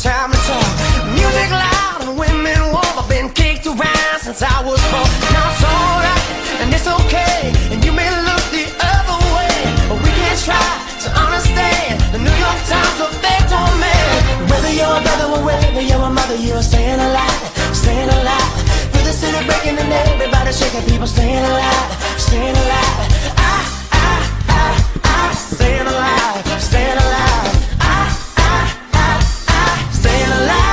time to talk. Music loud and women warm. I've been kicked around since I was born. Now it's alright and it's okay, and you may look the other way, but we can't try to understand the New York Times effect on man. Whether you're a brother or whether you're a mother, you're staying alive, staying alive. Feel the city breaking and everybody shaking, people staying alive, staying alive. Staying alive, staying alive. Staying alive.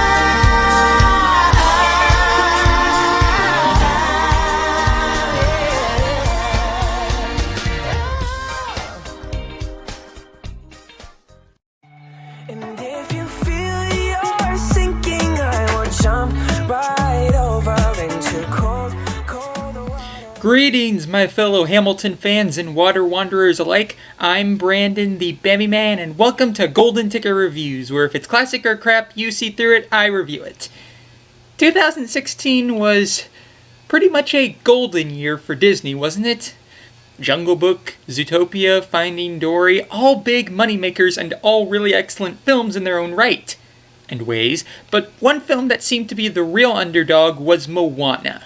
And if you feel you're sinking, I will jump right over into cold water. Greetings, my fellow Hamilton fans and water wanderers alike. I'm Brandon, the Bambi Man, and welcome to Golden Ticket Reviews, where if it's classic or crap, you see through it, I review it. 2016 was pretty much a golden year for Disney, wasn't it? Jungle Book, Zootopia, Finding Dory, all big moneymakers and all really excellent films in their own right and ways, but one film that seemed to be the real underdog was Moana,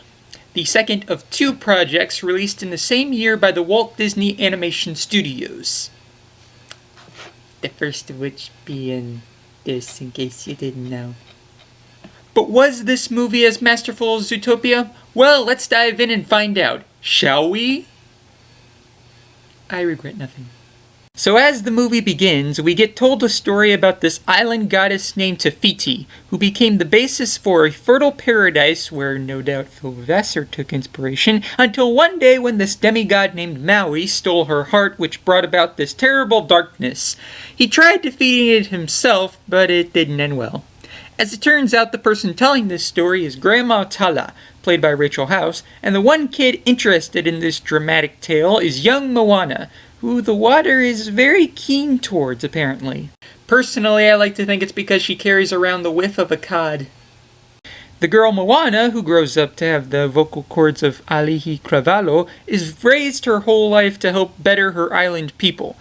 the second of two projects released in the same year by the Walt Disney Animation Studios. The first of which being this, in case you didn't know. But was this movie as masterful as Zootopia? Well, let's dive in and find out, shall we? I regret nothing. So as the movie begins, we get told a story about this island goddess named Tafiti, who became the basis for a fertile paradise where no doubt Phil Vassar took inspiration, until one day when this demigod named Maui stole her heart, which brought about this terrible darkness. He tried defeating it himself, but it didn't end well. As it turns out, the person telling this story is Grandma Tala, played by Rachel House, and the one kid interested in this dramatic tale is young Moana, who the water is very keen towards, apparently. Personally, I like to think it's because she carries around the whiff of a cod. The girl Moana, who grows up to have the vocal cords of Alihi Cravalho, is raised her whole life to help better her island people.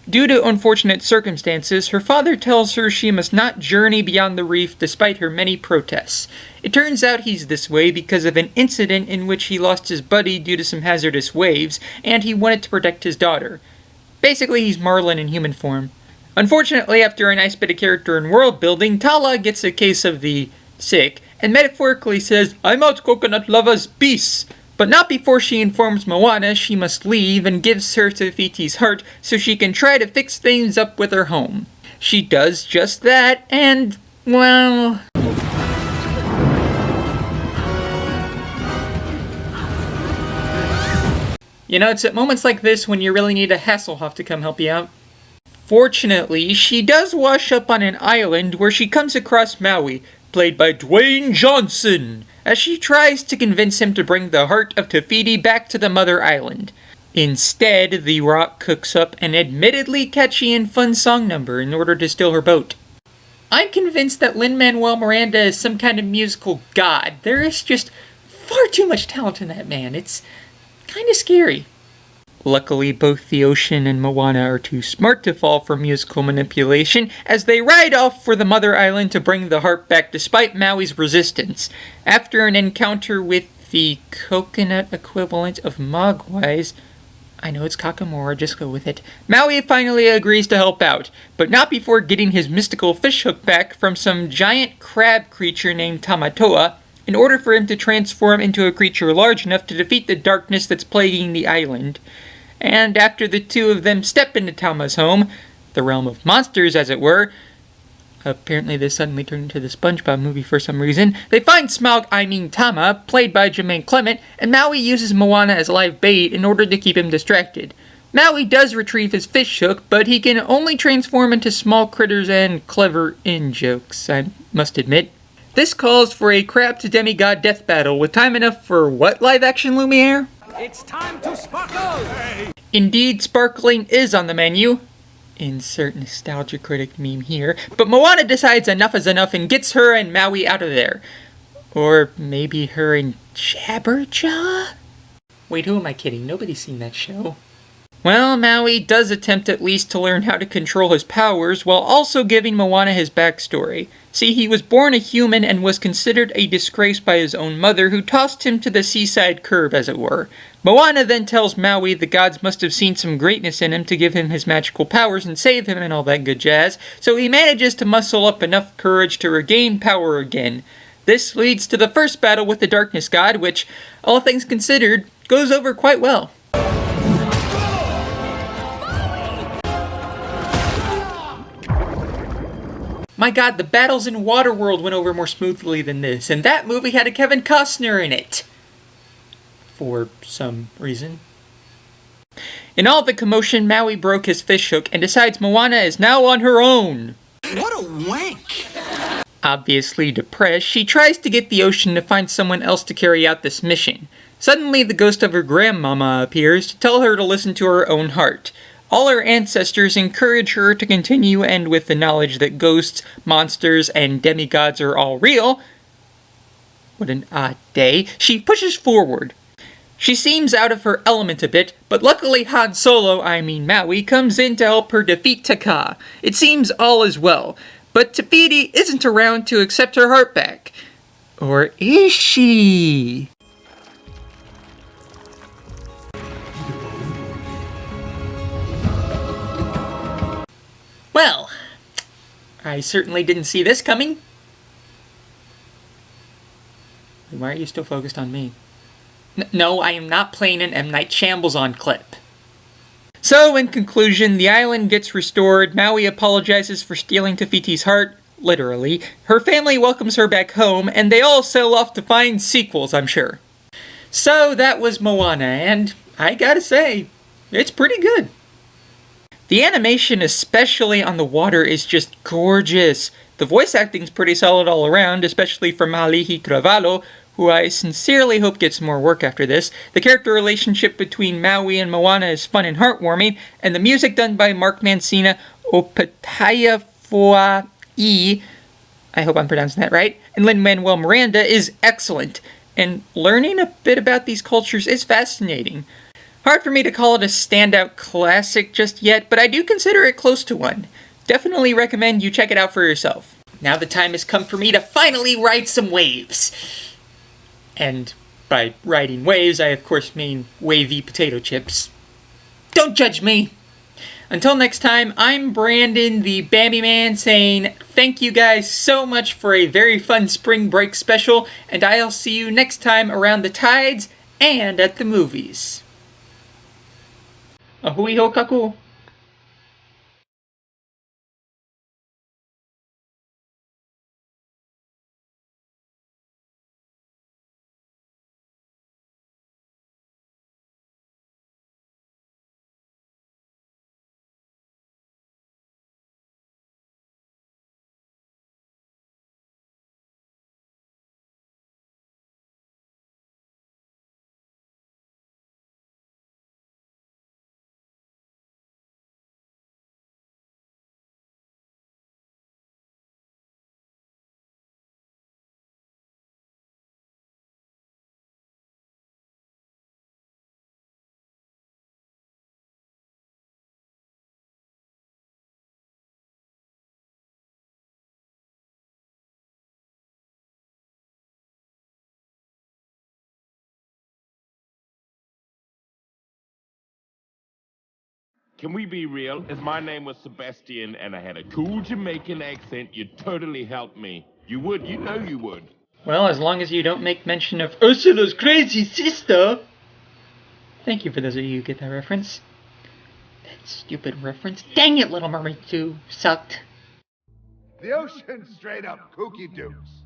Due to unfortunate circumstances, her father tells her she must not journey beyond the reef despite her many protests. It turns out he's this way because of an incident in which he lost his buddy due to some hazardous waves, and he wanted to protect his daughter. Basically, he's Marlin in human form. Unfortunately, after a nice bit of character and world building, Tala gets a case of the sick, and metaphorically says, "I'm out coconut lava's beast." But not before she informs Moana she must leave and gives her Tafiti's heart so she can try to fix things up with her home. She does just that, and, well... You know, it's at moments like this when you really need a Hasselhoff to come help you out. Fortunately, she does wash up on an island where she comes across Maui, played by Dwayne Johnson, as she tries to convince him to bring the heart of Tafiti back to the mother island. Instead, the rock cooks up an admittedly catchy and fun song number in order to steal her boat. I'm convinced that Lin-Manuel Miranda is some kind of musical god. There is just far too much talent in that man. It's kind of scary. Luckily, both the ocean and Moana are too smart to fall for musical manipulation, as they ride off for the mother island to bring the heart back despite Maui's resistance. After an encounter with the coconut equivalent of Mogwais, I know it's Kakamora, just go with it, Maui finally agrees to help out, but not before getting his mystical fishhook back from some giant crab creature named Tamatoa, in order for him to transform into a creature large enough to defeat the darkness that's plaguing the island. And after the two of them step into Tama's home, the realm of monsters as it were, apparently this suddenly turned into the SpongeBob movie for some reason, they find Tama, played by Jermaine Clement, and Maui uses Moana as live bait in order to keep him distracted. Maui does retrieve his fish hook, but he can only transform into small critters and clever in-jokes, I must admit. This calls for a crab to demigod death battle with time enough for what live-action Lumiere? It's time to sparkle! Hey. Indeed, sparkling is on the menu. Insert nostalgia critic meme here. But Moana decides enough is enough and gets her and Maui out of there. Or maybe her and Jabberjaw? Wait, who am I kidding? Nobody's seen that show. Well, Maui does attempt at least to learn how to control his powers while also giving Moana his backstory. See, he was born a human and was considered a disgrace by his own mother, who tossed him to the seaside curb, as it were. Moana then tells Maui the gods must have seen some greatness in him to give him his magical powers and save him and all that good jazz, so he manages to muscle up enough courage to regain power again. This leads to the first battle with the darkness god, which, all things considered, goes over quite well. My god, the battles in Waterworld went over more smoothly than this, and that movie had a Kevin Costner in it. For some reason. In all the commotion, Maui broke his fishhook and decides Moana is now on her own. What a wank! Obviously depressed, she tries to get the ocean to find someone else to carry out this mission. Suddenly, the ghost of her grandmama appears to tell her to listen to her own heart. All her ancestors encourage her to continue, and with the knowledge that ghosts, monsters, and demigods are all real, what an odd day, she pushes forward. She seems out of her element a bit, but luckily Han Solo, I mean Maui, comes in to help her defeat Taka. It seems all is well, but Te Fiti isn't around to accept her heart back. Or is she? Well, I certainly didn't see this coming. Why are you still focused on me? No, I am not playing an M. Night Shyamalan clip. So, in conclusion, the island gets restored, Maui apologizes for stealing Te Fiti's heart, literally, her family welcomes her back home, and they all sail off to find sequels, I'm sure. So, that was Moana, and I gotta say, it's pretty good. The animation, especially on the water, is just gorgeous. The voice acting's pretty solid all around, especially from Malihi Cravalho, who I sincerely hope gets more work after this. The character relationship between Maui and Moana is fun and heartwarming, and the music done by Mark Mancina Opataya Foa'i, I hope I'm pronouncing that right, and Lin-Manuel Miranda is excellent, and learning a bit about these cultures is fascinating. Hard for me to call it a standout classic just yet, but I do consider it close to one. Definitely recommend you check it out for yourself. Now the time has come for me to finally ride some waves. And by riding waves, I of course mean wavy potato chips. Don't judge me! Until next time, I'm Brandon, the Bambi Man, saying thank you guys so much for a very fun spring break special, and I'll see you next time around the tides and at the movies. Ahui ho kaku! Can we be real? If my name was Sebastian and I had a cool Jamaican accent, you'd totally help me. You would, you know you would. Well, as long as you don't make mention of Ursula's crazy sister. Thank you for those of you who get that reference. That stupid reference. Dang it, Little Mermaid 2 sucked. The ocean's straight up kooky dukes.